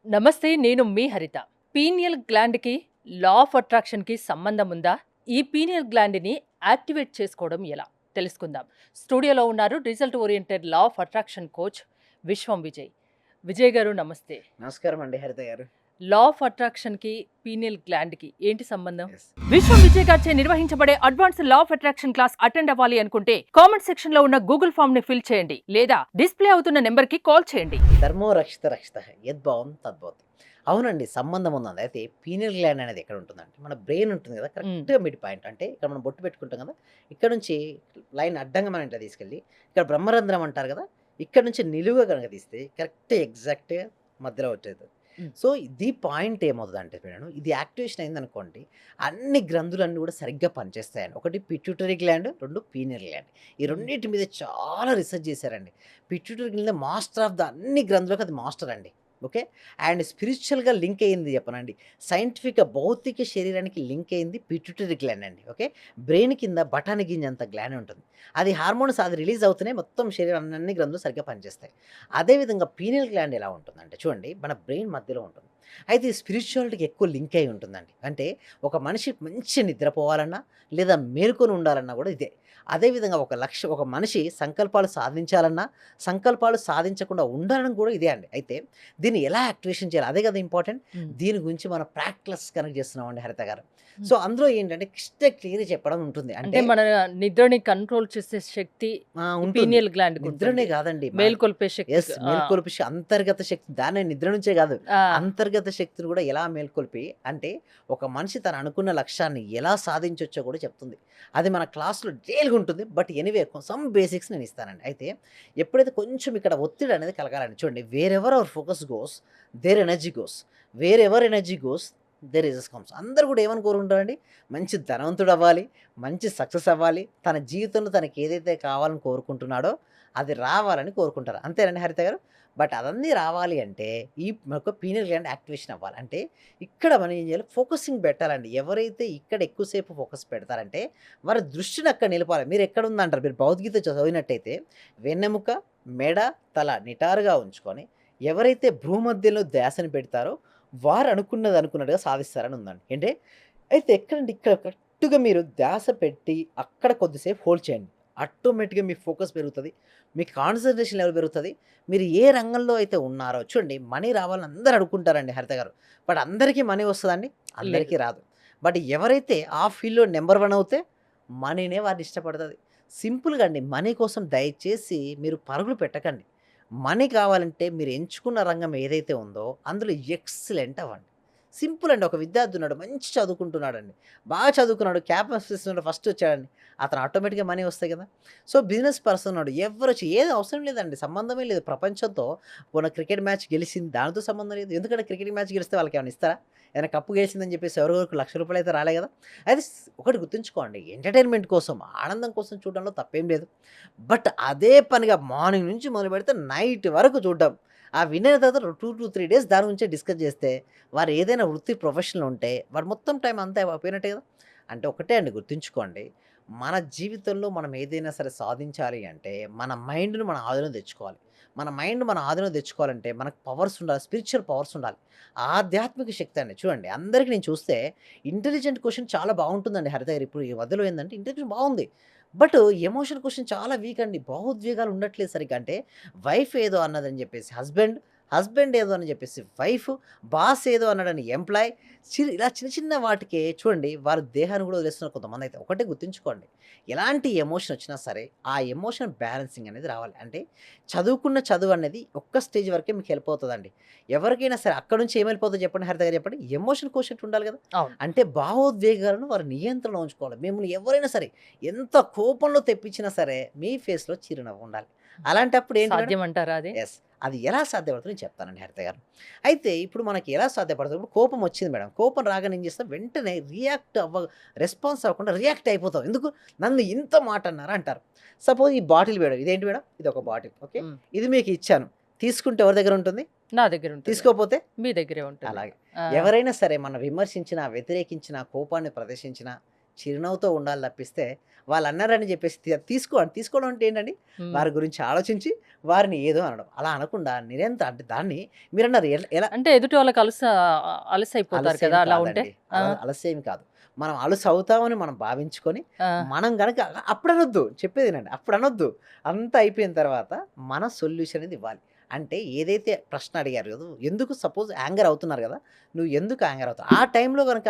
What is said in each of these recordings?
నమస్తే. నేను మీ హరిత. పీనియల్ గ్లాండ్‌కి లా ఆఫ్ అట్రాక్షన్‌కి సంబంధం ఉందా? ఈ పీనియల్ గ్లాండ్‌ని యాక్టివేట్ చేసుకోవడం ఎలా? తెలుసుకుందాం. స్టూడియోలో ఉన్నారు result oriented law of attraction coach విశ్వం విజయ్. విజయ్ గారు నమస్తే. నమస్కారం అండి హరిత గారు. లా ఆఫ్ అట్రాక్షన్‌కి, పీనియల్ గ్లాండ్‌కి ఏంటి సంబంధం? ఎస్. విశ్వం విజయ్ గారిచే నిర్వహించబడే advanced law of attraction class attend అవ్వాలి అనుకుంటే కామెంట్ సెక్షన్ లో ఉన్న గూగుల్ ఫామ్ ని ఫిల్ చేయండి లేదా డిస్ప్లే అవుతున్న నెంబర్ కి కాల్ చేయండి. ధర్మో రక్షిత రక్షిత యద్భావం తద్భవతి. అవునండి, సంబంధం ఉందండి. అయితే పీనియల్ గ్లాండ్ అనేది ఎక్కడ ఉంటుందంటే మన బ్రెయిన్ ఉంటుంది కదా, కరెక్ట్గా మిడ్ పాయింట్. అంటే ఇక్కడ మనం బొట్టు పెట్టుకుంటాం కదా, ఇక్కడ నుంచి లైన్ అడ్డంగా మనం ఇట్లా తీసుకెళ్ళి ఇక్కడ బ్రహ్మరంధ్రం అంటారు కదా, ఇక్కడ నుంచి నిలువుగా కనుక తీస్తే కరెక్ట్ ఎగ్జాక్ట్గా మధ్యలో వచ్చేది. మ్. సో ఇది పాయింట్ ఏమవుతుందంటే మేడం, ఇది యాక్టివేషన్ అయిందనుకోండి, అన్ని గ్రంథులన్నీ కూడా సరిగ్గా పనిచేస్తాయండి. ఒకటి పిట్యూటరీ గ్లాండ్, రెండు పీనియల్ గ్లాండ్. ఈ రెండింటి మీద చాలా రీసెర్చ్ చేశారండి. Pituitary gland master of the అన్ని గ్రంథులకు అది మాస్టర్ అండి. ఓకే. అండ్ స్పిరిచువల్గా లింక్ అయ్యింది చెప్పనండి, సైంటిఫిక్ భౌతిక శరీరానికి లింక్ అయింది పిట్యూటరీ గ్లాండ్ అండి. ఓకే. బ్రెయిన్ కింద బఠాని గింజంత గ్లాండ్ ఉంటుంది. అది హార్మోన్స్ అది రిలీజ్ అవుతూనే మొత్తం శరీరం అన్ని గ్రంథులు సరిగ్గా పనిచేస్తాయి. అదేవిధంగా పీనియల్ గ్లాండ్ ఎలా ఉంటుందంటే చూడండి, మన బ్రెయిన్ మధ్యలో ఉంటుంది. అయితే ఈ స్పిరిచువాలిటీకి ఎక్కువ లింక్ అయి ఉంటుందండి. అంటే ఒక మనిషి మంచి నిద్రపోవాలన్నా లేదా మేలుకొని ఉండాలన్నా కూడా ఇదే. అదేవిధంగా ఒక మనిషి సంకల్పాలు సాధించాలన్నా, సంకల్పాలు సాధించకుండా ఉండడం కూడా ఇదే అండి. అయితే దీన్ని ఎలా యాక్టివేషన్ చేయాలి, అదే కదా ఇంపార్టెంట్. దీని గురించి మనం ప్రాక్టీస్ కనెక్ట్ చేస్తున్నామండి హరిత గారు. సో అందులో ఏంటంటే క్లియర్ చెప్పడం ఉంటుంది. అంటే అంటే మన నిద్రని కంట్రోల్ చేసే శక్తి ఉంటుంది. పీనియల్ గ్లాండ్ నిద్రనే కాదండి, మేల్కొల్పే శక్తి. ఎస్, మేల్కొల్పి అంతర్గత శక్తి, దాన్ని నిద్ర నుంచే కాదు, ఆ, అంతర్గత శక్తిని కూడా ఎలా మేల్కొల్పి అంటే ఒక మనిషి తను అనుకున్న లక్ష్యాన్ని ఎలా సాధించవచ్చో కూడా చెప్తుంది. అది మన క్లాస్లో డైలీగా ఉంటుంది. బట్ ఎనీవే సమ్ బేసిక్స్ నేను ఇస్తానండి. అయితే ఎప్పుడైతే కొంచెం ఇక్కడ ఒత్తిడి అనేది కలగాలండి, చూడండి, wherever our focus goes there energy goes, wherever energy goes there results comes. అందరూ కూడా ఏమని కోరుకుంటారండి, మంచి ధనవంతుడు అవ్వాలి, మంచి సక్సెస్ అవ్వాలి, తన జీవితంలో తనకి ఏదైతే కావాలని కోరుకుంటున్నాడో అది రావాలని కోరుకుంటారు. అంతేనండి హరిత గారు. బట్ అదన్నీ రావాలి అంటే ఈ మనకు పీనియల్ గ్లాండ్ యాక్టివేషన్ అవ్వాలి. అంటే ఇక్కడ మనం ఏం చేయాలి, ఫోకసింగ్ పెట్టాలండి. ఎవరైతే ఇక్కడ ఎక్కువసేపు ఫోకస్ పెడతారంటే వారి దృష్టిని అక్కడ నిలపాలి. మీరు ఎక్కడ ఉందంటారు, మీరు భగవద్గీత చదివినట్టయితే వెన్నెముక, మెడ, తల నిటారుగా ఉంచుకొని ఎవరైతే భూమధ్యంలో ధ్యాసని పెడతారో వారు అనుకున్నట్టుగా సాధిస్తారని ఉందండి. అంటే అయితే ఎక్కడండి, ఇక్కడ కరెక్ట్గా మీరు ధ్యాస పెట్టి అక్కడ కొద్దిసేపు హోల్డ్ చేయండి. ఆటోమేటిక్గా మీ ఫోకస్ పెరుగుతుంది, మీ కాన్సన్ట్రేషన్ లెవెల్ పెరుగుతుంది. మీరు ఏ రంగంలో అయితే ఉన్నారో చూడండి, మనీ రావాలని అందరూ అనుకుంటారండి హరిత గారు. బట్ అందరికీ మనీ వస్తుందండి, అందరికీ రాదు. బట్ ఎవరైతే ఆ ఫీల్డ్లో నెంబర్ వన్ అవుతే మనీనే వారిని ఇష్టపడుతుంది. సింపుల్గా అండి, మనీ కోసం దయచేసి మీరు పరుగులు పెట్టకండి. మనీ కావాలంటే మీరు ఎంచుకున్న రంగం ఏదైతే ఉందో అందులో ఎక్సలెంట్ అవ్వండి. సింపుల్ అండి. ఒక విద్యార్థి ఉన్నాడు, మంచి చదువుకుంటున్నాడండి, బాగా చదువుకున్నాడు, క్యాంపస్ ఫస్ట్ వచ్చాడండి, అతను ఆటోమేటిక్గా మనీ వస్తాయి కదా. సో బిజినెస్ పర్సన్ ఉన్నాడు, ఎవరు వచ్చి ఏది అవసరం లేదండి, సంబంధమే లేదు ప్రపంచంతో. పోన క్రికెట్ మ్యాచ్ గెలిచింది, దానితో సంబంధం లేదు. ఎందుకంటే క్రికెట్ మ్యాచ్ గెలిస్తే వాళ్ళకి ఏమైనా ఇస్తారా? ఏదైనా కప్పు గెలిచిందని చెప్పేసి ఎవరికి ₹1,00,000 అయితే రాలే కదా. అయితే ఒకటి గుర్తుంచుకోండి, ఎంటర్టైన్మెంట్ కోసం, ఆనందం కోసం చూడడంలో తప్పేం లేదు. బట్ అదే పనిగా మార్నింగ్ నుంచి మొదలు పెడితే నైట్ వరకు చూడడం, ఆ విన్ అయిన తర్వాత 2 to 3 days దాని గురించే డిస్కస్ చేస్తే వారు ఏదైనా వృత్తి ప్రొఫెషనల్ ఉంటే వాడు మొత్తం టైం అంతా అయిపోయినట్టే కదా. అంటే ఒకటే అండి, గుర్తుంచుకోండి, మన జీవితంలో మనం ఏదైనా సరే సాధించాలి అంటే మన మైండ్ను మన ఆధీనంలో తెచ్చుకోవాలి. మన మైండ్ మన ఆధీనంలో తెచ్చుకోవాలంటే మనకు పవర్స్ ఉండాలి, స్పిరిచువల్ పవర్స్ ఉండాలి, ఆధ్యాత్మిక శక్తి అండి. చూడండి, అందరికీ నేను చూస్తే ఇంటెలిజెంట్ క్వశ్చన్ చాలా బాగుంటుందండి హరిత గారు. ఇప్పుడు ఈ మధ్యలో ఏంటంటే ఇంటెలిజెంట్ బాగుంది, బట్ ఎమోషన్ క్వశ్చన్ చాలా వీక్ అండి, భావోద్వేగాలు ఉండట్లేదు సరిగ్గా. అంటే వైఫ్ ఏదో అన్నదని చెప్పేసి హస్బెండ్, హస్బెండ్ ఏదో అని చెప్పేసి వైఫ్, బాస్ ఏదో అన్నాడని ఎంప్లాయ్, ఇలా చిన్న చిన్న వాటికే చూడండి వారి దేహాన్ని కూడా వదిలేస్తున్నారు కొంతమంది. అయితే ఒకటే గుర్తుంచుకోండి, ఎలాంటి ఎమోషన్ వచ్చినా సరే ఆ ఎమోషన్ బ్యాలెన్సింగ్ అనేది రావాలి. అంటే చదువుకున్న చదువు అనేది ఒక్క స్టేజ్ వరకే మీకు హెల్ప్ అవుతుందండి. ఎవరికైనా సరే అక్కడ నుంచి ఏం వెళ్ళిపోతుందో చెప్పండి హరిత గారు, చెప్పండి. ఎమోషన్ కోషెంట్ ఉండాలి కదా. అవును. అంటే భావోద్వేగాలను వారి నియంత్రణలో ఉంచుకోవాలి. మిమ్మల్ని ఎవరైనా సరే ఎంత కోపంలో తెప్పించినా సరే మీ ఫేస్లో చిరునవ్వు ఉండాలి. అలాంటప్పుడు ఏంటి మేడం? సాధ్యం అంటారా అది? ఎస్. అది ఎలా సాధ్యపడుతుందో నేను చెప్తానండి హరిత గారు. అయితే ఇప్పుడు మనకి ఎలా సాధ్యపడుతుంది, ఇప్పుడు కోపం వచ్చింది మేడం, కోపం రాగానే ఏం చేస్తాం, వెంటనే రెస్పాన్స్ అవ్వకుండా రియాక్ట్ అయిపోతాం. ఎందుకు, నన్ను ఇంత మాట అన్నారా అంటారు. సపోజ్ ఈ బాటిల్ మేడం, ఇదేంటి మేడం, ఇది ఒక బాటిల్. ఓకే. మ్. ఇది మీకు ఇచ్చాను, తీసుకుంటే ఎవరి దగ్గర ఉంటుంది, నా దగ్గర ఉంటుంది. తీసుకోపోతే మీ దగ్గరే ఉంటుంది. అలాగే. ఆ, ఎవరైనా సరే మనం విమర్శించినా, వ్యతిరేకించినా, కోపాన్ని ప్రదర్శించినా చిరునవ్వుతో ఉండాలి తప్పిస్తే వాళ్ళు అన్నారని చెప్పేసి తీసుకోవడం అంటే ఏంటండి, హ్మ్. వారి గురించి ఆలోచించి వారిని ఏదో అనడం. అలా అనకుండా నిరంతరం అంటే దాన్ని మీరన్నారు ఎలా అంటే ఎదుటి వాళ్ళకి అలసైపోతారు కదా! అలసేమి అలా ఉంటే. కాదండి. ఆ! అలసేమి కాదు. మనం అలుసవుతామని మనం భావించుకొని, ఆ! మనం గనక అప్పుడనొద్దు. చెప్పేది వినండి. అప్పుడనొద్దు. అంతా అయిపోయిన తర్వాత మన సొల్యూషన్ అనేది ఇవ్వాలి. అంటే ఏదైతే ప్రశ్న అడిగారు కదా! ఎందుకు సపోజ్ యాంగర్ అవుతున్నారు కదా! నువ్వు ఎందుకు యాంగర్ అవుతావు? ఆ టైంలో గనక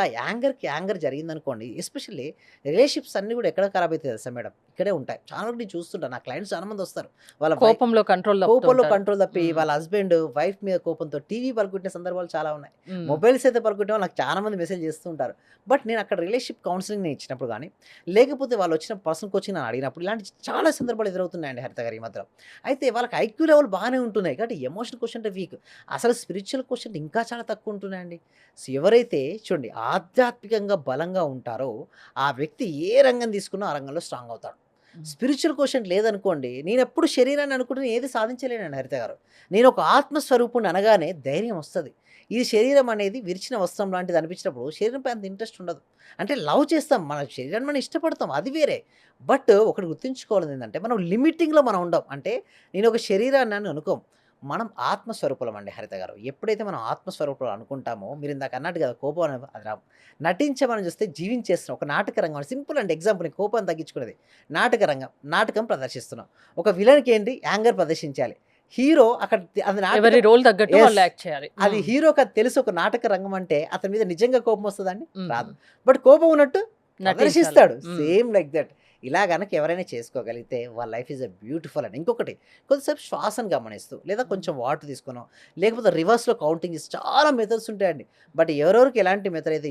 యాంగర్ జరిగిందనుకోండి, ఎస్పెషల్లీ రిలేషన్‌షిప్స్ అన్నీ కూడా ఎక్కడ ఖరాబ్ అయితాయి తెలుసా మేడం? ఇక్కడే ఉంటాయి. చాలా వరకు నేను చూస్తుంటాను. నా క్లయింట్స్ చాలా మంది వస్తారు. వాళ్ళ కోపంలో కంట్రోల్ తప్పుతూ కోపంలో ఉంటారు. కంట్రోల్ తప్పి హ్మ్. వాళ్ళ హస్బెండ్ వైఫ్ మీద కోపంతో టీవీ పలుకొట్టిన సందర్భాలు చాలా ఉన్నాయి. హ్మ్. మొబైల్స్ అయితే పలుకొట్టే వాళ్ళు నాకు చాలా మంది మెసేజ్ చేస్తూ ఉంటారు. బట్ నేను అక్కడ రిలేషన్‌షిప్ కౌన్సెలింగ్ నేను ఇచ్చినప్పుడు గానీ, లేకపోతే వాళ్ళు వచ్చిన పర్సనల్ కోచింగ్ నన్ను అడిగినప్పుడు ఇలాంటి చాలా సందర్భాలు ఎదురవుతున్నాయండి హరిత గారు ఈ మధ్యలో. అయితే వాళ్ళకి ఐక్యూ లెవెల్ బాగానే ఉంటున్నాయి. కాబట్టి ఎమోషనల్ క్వోషంట్ వీక్. అసలు స్పిరిచ్యువల్ క్వోషంట్ ఇంకా చాలా తక్కువ ఉంటున్నాయండి. సో, ఎవరైతే చూడండి ఆధ్యాత్మికంగా బలంగా ఉంటారో, ఆ వ్యక్తి ఏ రంగం తీసుకున్నా ఆ రంగంలో స్ట్రాంగ్ అవుతాడు. హ్మ్. స్పిరిచ్యువల్ క్వోషంట్ లేదనుకోండి, నేనెప్పుడు శరీరాన్ని అనుకుంటే ఏది సాధించలేనండి హరిత గారు. నేను ఒక ఆత్మస్వరూపుడిని అనగానే ధైర్యం వస్తది. ఈ శరీరం అనేది విరిచిన వస్త్రం లాంటిది అనిపించినప్పుడు శరీరంపై అంత ఇంట్రెస్ట్ ఉండదు. అంటే లవ్ చేస్తాం. మన శరీరాన్ని మనం ఇష్టపడతాం. అది వేరే. బట్ ఒకటి గుర్తుంచుకోవాల్సింది ఏందంటే, మనం లిమిటింగ్‌లో మనం ఉండం. అంటే నేను ఒక శరీరాన్ని అని అనుకోం. మనం ఆత్మస్వరూపులం అండి హరిత గారు. ఎప్పుడైతే మనం ఆత్మస్వరూపులం అనుకుంటామో, మీరిందాక అన్నట్టు కదా! కోపం అది రాదు. నటించమని చూస్తే జీవించేస్తున్నాం. ఒక నాటక రంగం సింపుల్ అండి ఎగ్జాంపుల్ నేను కోపాన్ని తగ్గించుకునేది. నాటక రంగం. నాటకం ప్రదర్శిస్తున్నాం. ఒక విలన్‌కి ఏంటి యాంగర్ ప్రదర్శించాలి. హీరో అక్కడ అది ఎవరి నాటకం. రోల్ తగ్గట్టు యెస్. వాళ్ళు యాక్ట్ చేయాలి. అది హ్మ్. హీరోకి అది తెలుసు ఒక నాటక రంగం అంటే అతని మీద నిజంగా కోపం వస్తదండి? హుహు. రాదు. బట్ కోపం ఉన్నట్టు నటించాలి. ప్రదర్శిస్తాడు. హ్మ్. Same like that. ఇలా గనక ఎవరైనా చేసుకోగలిగితే వాళ్ళ లైఫ్ ఈజ్ ఎ బ్యూటిఫుల్ అండి. ఇంకొకటి కొద్దిసేపు శ్వాసను గమనిస్తూ లేదా హ్మ్. కొంచెం వాటర్ తీసుకునో, లేకపోతే రివర్స్‌లో కౌంటింగ్ చేసి చాలా మెథడ్స్ ఉంటాయండి. బట్ ఎవరెవరికి ఎలాంటి మెథడ్ అయితే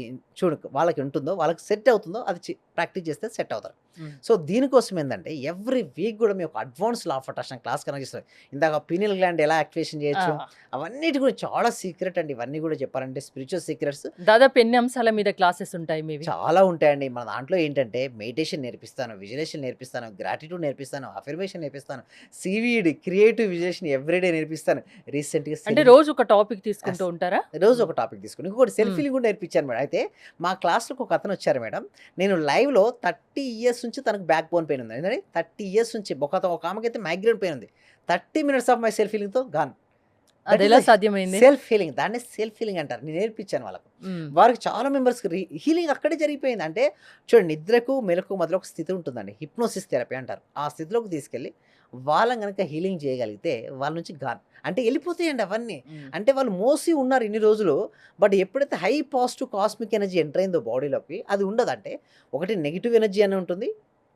వాళ్ళకి ఉంటుందో, వాళ్ళకి సెట్ అవుతుందో అది ప్రాక్టీస్ చేస్తే సెట్ అవుతారు. హ్మ్. సో, దీనికోసం ఏందంటే ఎవ్రీ వీక్ గూడా మేము ఒక advance law of attraction class connect చేస్తాం. ఇందాక పీనియల్ గ్లాండ్ ఎలా యాక్టివేషన్ చేయొచ్చు, ఆ! అవన్నిటి గురించి చాలా సీక్రెట్ అండి. ఇవన్నీ గూడా చెప్పాలంటే స్పిరిచ్యువల్ సీక్రెట్స్ దాదాపు ఎన్ని అంశాల మీద క్లాసెస్ ఉంటాయి మీవి? చాలా ఉంటాయండి. మన దాంట్లో ఏంటంటే మెడిటేషన్ నేర్పిస్తాను, విజువలైజేషన్ నేర్పిస్తాను, గ్రాటిట్యూడ్ నేర్పిస్తాను, అఫర్మేషన్ నేర్పిస్తాను, సీవీడ్ క్రియేటివ్ విజువలైజేషన్ ఎవ్రీడే నేర్పిస్తాను. రీసెంట్‌గా అంటే రోజు ఒక టాపిక్ తీసుకుంటూ యెస్. ఉంటారా? రోజు హ్మ్. ఒక టాపిక్ తీసుకొని ఇంకొకటి సెల్ఫ్ హ్మ్. హీలింగ్ కూడా నేర్పించాను మేడం. అయితే మా క్లాస్‌లోకి ఒక అతను వచ్చారు మేడం. నేను లైవ్‌లో 30 ఇయర్స్ నుంచి తనకు బ్యాక్ బోన్ పెయిన్ ఉంది. ఏంటండి 30 ఇయర్స్ నుంచి ఒక ఆమెకైతే మైగ్రేన్ పెయిన్ ఉంది. 30 మినిట్స్ ఆఫ్ మై సెల్ఫ్ హీలింగ్‌తో గాన్. దట్ ఈస్ అదెలా ద సాధ్యమైంది? Self healing. దాన్నే సెల్ఫ్ హీలింగ్ అంటారు. నేను నేర్పించాను వాళ్ళకు. హ్మ్. వారికి చాలా మెంబర్స్‌కి హీలింగ్ అక్కడే జరిగిపోయింది. అంటే చూడండి నిద్రకు, మెలకువకు మధ్యలో ఒక స్థితి ఉంటుందండి. హిప్నోసిస్ థెరపీ అంటారు. ఆ స్థితిలోకి తీసుకెళ్ళి వాళ్ళని గనక హీలింగ్ చేయగలిగితే వాళ్ళ నుంచి గాన్ అంటే ఎళ్ళిపోతాయండి అవన్నీ. హ్మ్. అంటే వాళ్ళు మోసి ఉన్నారు ఇన్ని రోజులు. బట్ ఎప్పుడైతే high positive cosmic energy enter అయిందో బాడీలోకి అది ఉండదు. అంటే ఒకటి నెగెటివ్ ఎనర్జీ అని ఉంటుంది.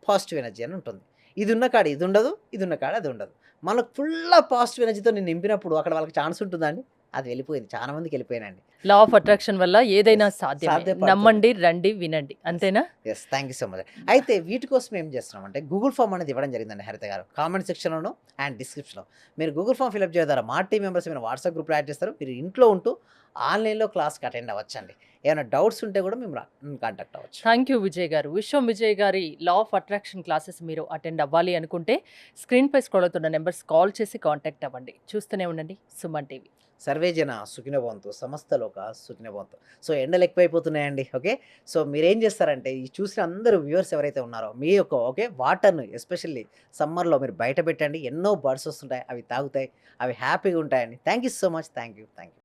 పాజిటివ్ ఎనర్జీ అని ఉంటుంది. ఇది ఉన్న కాడ ఇది ఉండదు. ఇది ఉన్న కాడ అది ఉండదు. మనకు ఫుల్ ఆఫ్ పాజిటివ్ ఎనర్జీతో నేను నింపినప్పుడు అక్కడ వాళ్ళకి ఛాన్స్ ఉంటుందా అండి? అది వెళ్ళిపోయింది. చాలా మందికి వెళ్ళిపోయానండి. లా ఆఫ్ అట్రాక్షన్ వల్ల ఏదైనా యెస్. సాధ్యమే. సాధ్యపడుతుంది. నమ్మండి, రండి, వినండి. యెస్. అంతేనా? Yes. Thank you so much. అయితే వీటి కోసం ఏం చేస్తున్నామంటే గూగుల్ ఫార్మ్ అనేది ఇవ్వడం జరిగిందండి హరిత గారు. కామెంట్ సెక్షన్‌లోను అండ్ డిస్క్రిప్షన్‌లో. మీరు గూగుల్ ఫార్మ్ ఫిలప్ చేయడం ద్వారా మా టీమ్ మెంబర్స్ ఏమైనా వాట్సాప్ గ్రూప్‌లో యాడ్ చేస్తారు. మీరు ఇంట్లో ఉంటూ ఆన్‌లైన్‌లో క్లాస్‌కి అటెండ్ అవ్వచ్చండి. ఏమైనా డౌట్స్ ఉంటే కూడా మేము కాంటాక్ట్ అవ్వచ్చు. థ్యాంక్ యూ విజయ్ గారు. విశ్వం విజయ్ గారి లా ఆఫ్ అట్రాక్షన్ క్లాసెస్ మీరు అటెండ్ అవ్వాలి అనుకుంటే స్క్రీన్‌పై స్క్రోల్ అవుతున్న నంబర్స్ కాల్ చేసి కాంటాక్ట్ అవ్వండి. చూస్తూనే ఉండండి సుమన్ టీవీ. సర్వే జన సుఖినో భవంతు. సమస్త లోక సుఖినో భవంతు. సో, ఎండలు ఎక్కువైపోతున్నాయండి. ఓకే. సో, మీరేం చేస్తారంటే ఈ చూసిన అందరూ వ్యూవర్స్ ఎవరైతే ఉన్నారో మీ యొక్క ఓకే వాటర్‌ని ఎస్పెషల్లీ సమ్మర్‌లో మీరు బయట పెట్టండి. ఎన్నో బర్డ్స్ వస్తుంటాయి. అవి తాగుతాయి. అవి హ్యాపీగా ఉంటాయండి. Thank you so much. Thank you. Thank you.